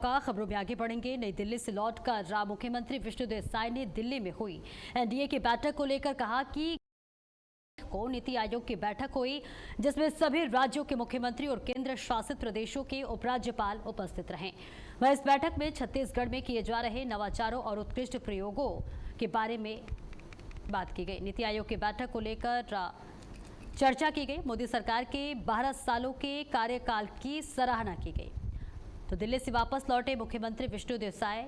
खबरों में आगे बढ़ेंगे। नई दिल्ली से लौटकर मुख्यमंत्री विष्णुदेव साय ने दिल्ली में हुई एनडीए की बैठक को लेकर कहा कि नीति आयोग की बैठक हुई जिसमें सभी राज्यों के मुख्यमंत्री और केंद्र शासित प्रदेशों के उपराज्यपाल उपस्थित रहे। वह इस बैठक में छत्तीसगढ़ में किए जा रहे नवाचारों और उत्कृष्ट प्रयोगों के बारे में बात की गई। नीति आयोग की बैठक को लेकर चर्चा की गई। मोदी सरकार के 12 सालों के कार्यकाल की सराहना की गई। तो दिल्ली से वापस लौटे मुख्यमंत्री विष्णुदेव साय,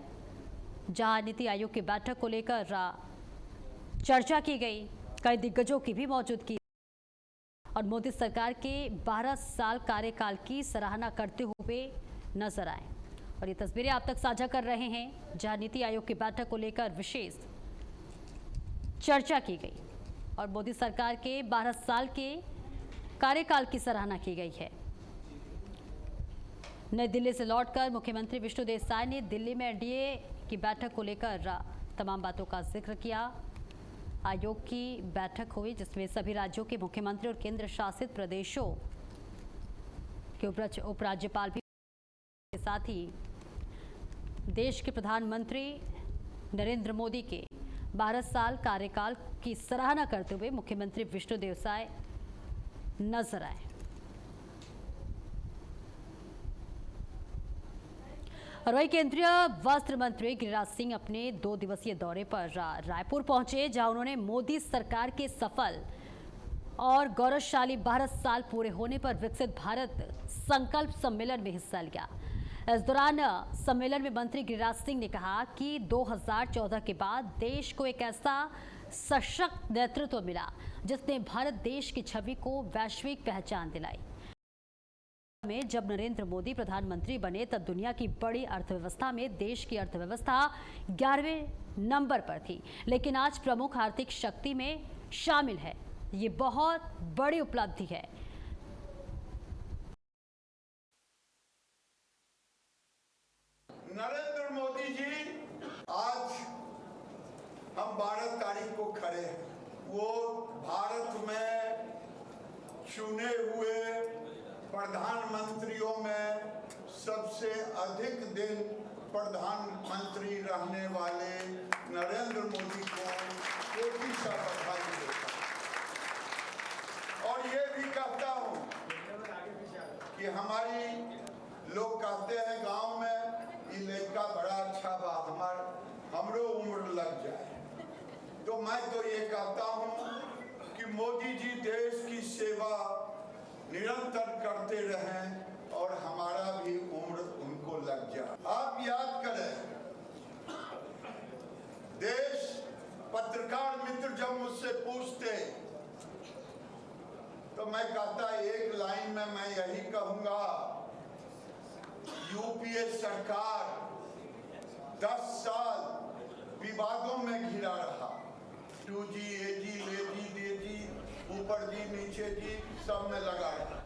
जहां नीति आयोग की बैठक को लेकर चर्चा की गई, कई दिग्गजों की भी मौजूदगी और मोदी सरकार के 12 साल कार्यकाल की सराहना करते हुए नजर आए। और ये तस्वीरें आप तक साझा कर रहे हैं, जहां नीति आयोग की बैठक को लेकर विशेष चर्चा की गई और मोदी सरकार के 12 साल के कार्यकाल की सराहना की गई है। नई दिल्ली से लौटकर मुख्यमंत्री विष्णुदेव साय ने दिल्ली में एनडीए की बैठक को लेकर तमाम बातों का जिक्र किया। आयोग की बैठक हुई जिसमें सभी राज्यों के मुख्यमंत्री और केंद्र शासित प्रदेशों के उपराज्यपाल भी, के साथ ही देश के प्रधानमंत्री नरेंद्र मोदी के 12 साल कार्यकाल की सराहना करते हुए मुख्यमंत्री विष्णुदेव साय नजर आए। और वही केंद्रीय वस्त्र मंत्री गिरिराज सिंह अपने 2 दिवसीय दौरे पर रायपुर पहुंचे, जहां उन्होंने मोदी सरकार के सफल और गौरवशाली 12 साल पूरे होने पर विकसित भारत संकल्प सम्मेलन में हिस्सा लिया। इस दौरान सम्मेलन में मंत्री गिरिराज सिंह ने कहा कि 2014 के बाद देश को एक ऐसा सशक्त नेतृत्व मिला जिसने भारत देश की छवि को वैश्विक पहचान दिलाई। में जब नरेंद्र मोदी प्रधानमंत्री बने तब दुनिया की बड़ी अर्थव्यवस्था में देश की अर्थव्यवस्था 11वें नंबर पर थी, लेकिन आज प्रमुख आर्थिक शक्ति में शामिल है। ये बहुत बड़ी उपलब्धि है। नरेंद्र मोदी जी, आज हम 12 तारीख को खड़े हैं। वो भारत में चुने हुए प्रधानमंत्रियों में सबसे अधिक दिन प्रधानमंत्री रहने वाले नरेंद्र मोदी को कोटि सा बधाई देता और ये भी कहता हूँ कि हमारी लोग कहते हैं गांव में ये लड़का बड़ा अच्छा बा, हमरो उम्र लग जाए। तो मैं तो ये कहता हूँ कि मोदी जी देश की सेवा निरंतर करते रहें और हमारा भी उम्र उनको लग जाए। आप याद करें, देश पत्रकार मित्र जब मुझसे पूछते तो मैं कहता एक लाइन में मैं यही कहूंगा, यूपीए सरकार 10 साल विवादों में घिरा रहा। 2G, AG, लेजी, देजी, ऊपर जी नीचे जी सब में लगा रहा।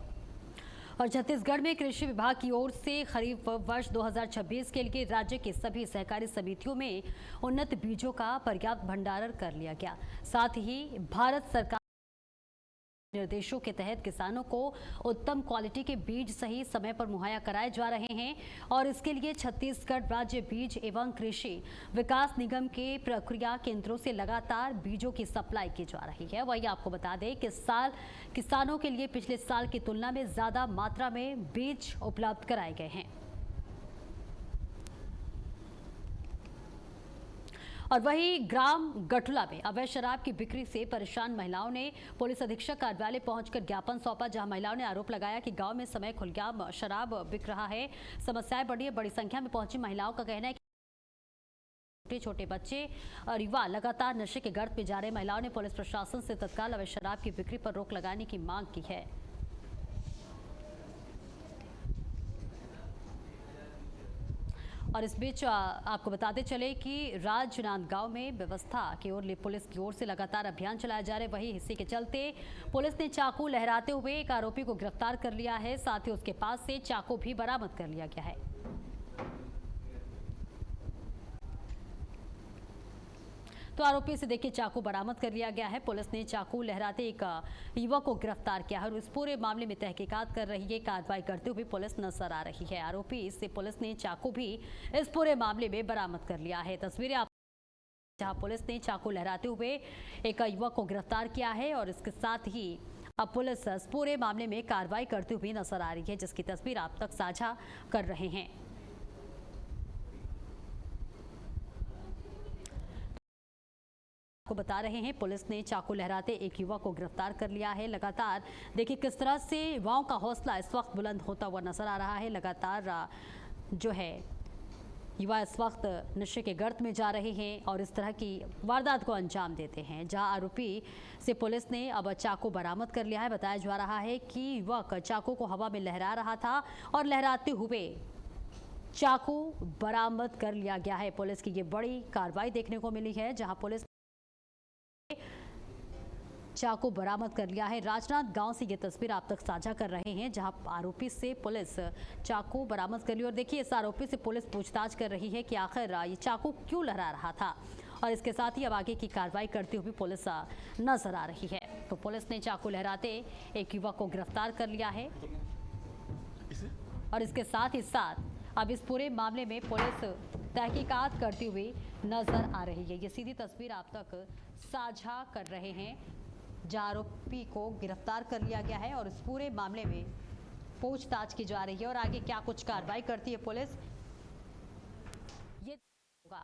और छत्तीसगढ़ में कृषि विभाग की ओर से खरीफ वर्ष 2026 के लिए राज्य के सभी सहकारी समितियों में उन्नत बीजों का पर्याप्त भंडारण कर लिया गया। साथ ही भारत सरकार निर्देशों के तहत किसानों को उत्तम क्वालिटी के बीज सही समय पर मुहैया कराए जा रहे हैं और इसके लिए छत्तीसगढ़ राज्य बीज एवं कृषि विकास निगम के प्रक्रिया केंद्रों से लगातार बीजों की सप्लाई की जा रही है। वही आपको बता दें कि इस साल किसानों के लिए पिछले साल की तुलना में ज्यादा मात्रा में बीज उपलब्ध कराए गए हैं। और वहीं ग्राम गठुला में अवैध शराब की बिक्री से परेशान महिलाओं ने पुलिस अधीक्षक कार्यालय पहुंचकर ज्ञापन सौंपा, जहां महिलाओं ने आरोप लगाया कि गांव में समय खुलेआम शराब बिक रहा है। समस्याएं बढ़ी है। बड़ी संख्या में पहुंची महिलाओं का कहना है कि छोटे बच्चे और युवा लगातार नशे के गर्त में जा रहे। महिलाओं ने पुलिस प्रशासन से तत्काल अवैध शराब की बिक्री पर रोक लगाने की मांग की है। और इस बीच आपको बताते चले कि राजनांदगांव में व्यवस्था की ओर पुलिस की ओर से लगातार अभियान चलाया जा रहा है। वही हिस्से के चलते पुलिस ने चाकू लहराते हुए एक आरोपी को गिरफ्तार कर लिया है। साथ ही उसके पास से चाकू भी बरामद कर लिया गया है। तो आरोपी से देखिए चाकू बरामद कर लिया गया है। पुलिस ने चाकू लहराते एक युवक को गिरफ्तार किया है और इस पूरे मामले में तहकीकात कर रही है। कार्रवाई करते हुए पुलिस नजर आ रही है। आरोपी से पुलिस ने चाकू भी इस पूरे मामले में बरामद कर लिया है। तस्वीरें आप जहां पुलिस ने चाकू लहराते हुए एक युवक को गिरफ्तार किया है और इसके साथ ही अब पुलिस इस पूरे मामले में कार्रवाई करते हुए नजर आ रही है, जिसकी तस्वीर आप तक साझा कर रहे हैं। को बता रहे हैं पुलिस ने चाकू लहराते एक युवक को गिरफ्तार कर लिया है। लगातार देखिए किस तरह से युवाओं का हौसला इस वक्त बुलंद होता हुआ नजर आ रहा है। लगातार जो है युवा इस वक्त नशे के गर्त में जा रहे हैं और इस तरह की वारदात को अंजाम देते हैं। जहां आरोपी से पुलिस ने अब चाकू बरामद कर लिया है। बताया जा रहा है कि युवक चाकू को हवा में लहरा रहा था और लहराते हुए चाकू बरामद कर लिया गया है। पुलिस की ये बड़ी कार्रवाई देखने को मिली है, जहां पुलिस चाकू बरामद कर लिया है। राजनांद गांव से ये तस्वीर आप तक साझा कर रहे हैं, जहां आरोपी से पुलिस चाकू बरामद कर ली और देखिए इस आरोपी से पुलिस पूछताछ कर रही है कि आखिर ये चाकू क्यों लहरा रहा था और इसके साथ ही अब आगे की कार्रवाई करती हुई पुलिस नजर आ रही है। तो पुलिस ने चाकू लहराते एक युवक को गिरफ्तार कर लिया है और इसके साथ ही साथ अब इस पूरे मामले में पुलिस तहकीकात करती हुई नजर आ रही है। ये सीधी तस्वीर आप तक साझा कर रहे हैं, जहां आरोपी को गिरफ्तार कर लिया गया है और इस पूरे मामले में पूछताछ की जा रही है और आगे क्या कुछ कार्रवाई करती है पुलिस ये होगा।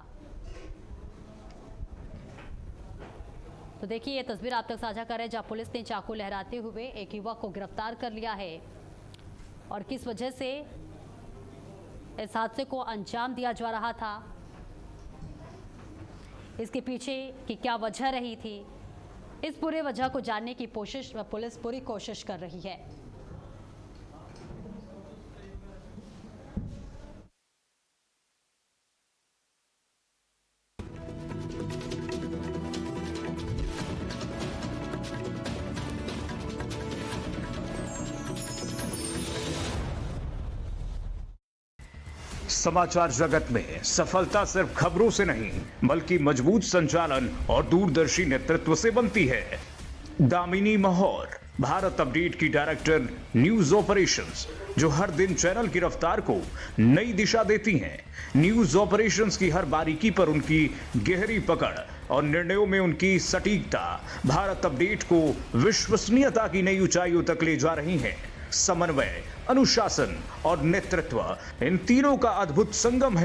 तो देखिए ये तस्वीर आप तक साझा कर रहे हैं, जहां पुलिस ने चाकू लहराते हुए एक युवक को गिरफ्तार कर लिया है और किस वजह से इस हादसे को अंजाम दिया जा रहा था, इसके पीछे की क्या वजह रही थी, इस पूरे वजह को जानने की पुलिस पूरी कोशिश कर रही है। समाचार जगत में सफलता सिर्फ खबरों से नहीं बल्कि मजबूत संचालन और दूरदर्शी नेतृत्व से बनती है। दामिनी महौर, भारत अपडेट की डायरेक्टर न्यूज ऑपरेशंस, जो हर दिन चैनल की रफ्तार को नई दिशा देती हैं। न्यूज ऑपरेशंस की हर बारीकी पर उनकी गहरी पकड़ और निर्णयों में उनकी सटीकता भारत अपडेट को विश्वसनीयता की नई ऊंचाइयों तक ले जा रही हैं। समन्वय, अनुशासन और नेतृत्व, इन तीनों का अद्भुत संगम है।